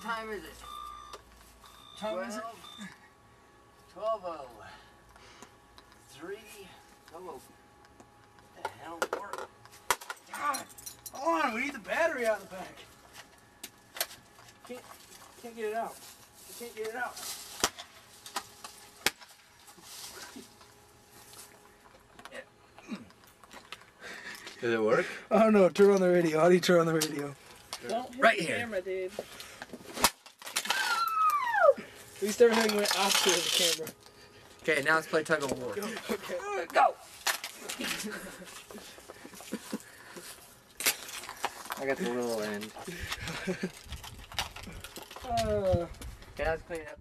time is it? 12:00. 3. Oh, the hell work? God, hold on, we need the battery out of the back. Can't get it out. I can't get it out. Does it work? I don't know. Turn on the radio. How do you turn on the radio? Don't hit right the here. camera, dude. At least everything went opposite of the camera. Okay, now let's play tug of war. Okay. Go! I got the little end. Okay, let's clean it up.